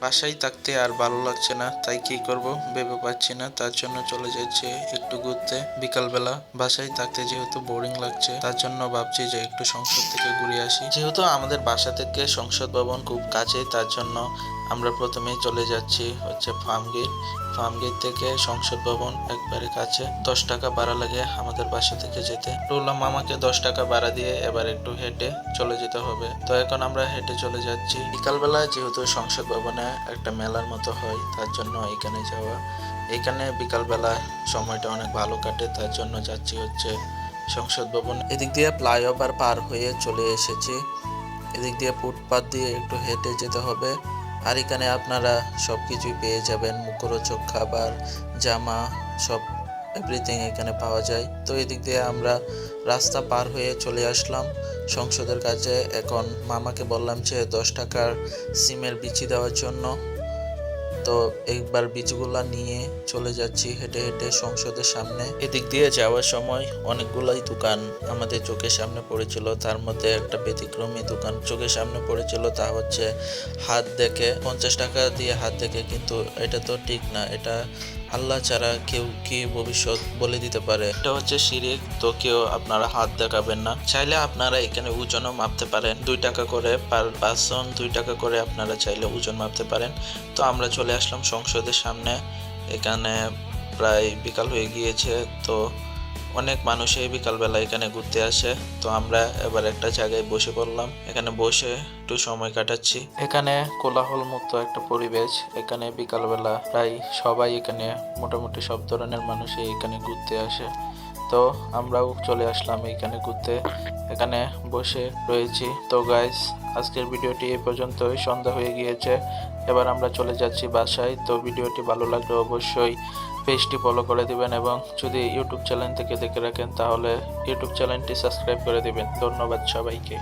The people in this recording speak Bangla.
বাসায় থাকতে আর ভালো লাগছে না, তাই কি করব ভেবে পাচ্ছি না। তার জন্য চলে যাচ্ছি একটু ঘুরতে বিকালবেলা। বাসায় থাকতে যেহেতু বোরিং লাগছে, তার জন্য ভাবছি যে একটু সংসদ থেকে ঘুরে আসি। যেহেতু আমাদের বাসা থেকে সংসদ ভবন খুব কাছে, তার জন্য আমরা প্রথমেই চলে যাচ্ছি হচ্ছে ফার্মগেট থেকে সংসদ ভবন একবারে কাছে। 10 টাকা ভাড়া লাগে আমাদের বাসা থেকে যেতে। বললাম মামাকে 10 টাকা ভাড়া দিয়ে এবার একটু হেঁটে চলে যেতে হবে। তো এখন আমরা হেঁটে চলে যাচ্ছি। বিকালবেলা যেহেতু সংসদ ভবনে একটা মেলার মতো হয়, তার জন্য এখানে যাওয়া। এখানে বিকালবেলা সময়টা অনেক ভালো কাটে, তার জন্য যাচ্ছি হচ্ছে সংসদ ভবন। এদিক দিয়ে ফ্লাইওভার পার হয়ে চলে এসেছি। এদিক দিয়ে ফুটপাত দিয়ে একটু হেঁটে যেতে হবে। আর এখানে আপনারা সব কিছুই পেয়ে যাবেন, মুখরোচক খাবার, জামা, সব এভরিথিং এখানে পাওয়া যায়। তো এদিক দিয়ে আমরা রাস্তা পার হয়ে চলে আসলাম সংসদের কাছে। এখন মামাকে বললাম যে 10 টাকার সিমের বিচি দেওয়ার জন্য। তো একবার বীজগুলা নিয়ে চলে যাচ্ছি হেঁটে হেঁটে সংসদের সামনে। এদিক দিয়ে যাওয়ার সময় অনেকগুলাই দোকান আমাদের চোখের সামনে পড়েছিল। তার মধ্যে একটা ব্যতিক্রমী দোকান চোখের সামনে পড়েছিল, তা হচ্ছে হাত দেখে 50 টাকা দিয়ে হাত দেখে। কিন্তু এটা তো ঠিক না, এটা আল্লাহ ছাড়া কেউ কি ভবিষ্যৎ বলে দিতে পারে। এটা হচ্ছে শিরিক, তো কেউ আপনারা হাত দেখাবেন না। চাইলে আপনারা এখানে ওজনও মাপতে পারেন, 2 টাকা করে পার পার্সন, 2 টাকা করে আপনারা চাইলে ওজন মাপতে পারেন। তো আমরা চলে আসলাম সংসদের সামনে। এখানে প্রায় বিকাল হয়ে গিয়েছে, তো অনেক মানুষ এই বিকালবেলা এখানে ঘুরতে আসে। তো আমরা এবার একটা জায়গায় বসে পড়লাম, এখানে বসে একটু সময় কাটাচ্ছি। এখানে কোলাহল মুক্ত একটা পরিবেশ। এখানে বিকালবেলা প্রায় সবাই, এখানে মোটামুটি সব ধরনের মানুষই এখানে ঘুরতে আসে। তো আমরাও চলে আসলাম এখানে ঘুরতে, এখানে বসে রয়েছি। তো গাইস, আজকের ভিডিওটি এই পর্যন্তই। সন্ধ্যা হয়ে গিয়েছে, এবার আমরা চলে যাচ্ছি বাসায়। তো ভিডিওটি ভালো লাগলে অবশ্যই পেজটি ফলো করে দিবেন, এবং যদি ইউটিউব চ্যানেল থেকে দেখে রাখেন তাহলে ইউটিউব চ্যানেলটি সাবস্ক্রাইব করে দিবেন। ধন্যবাদ সবাইকে।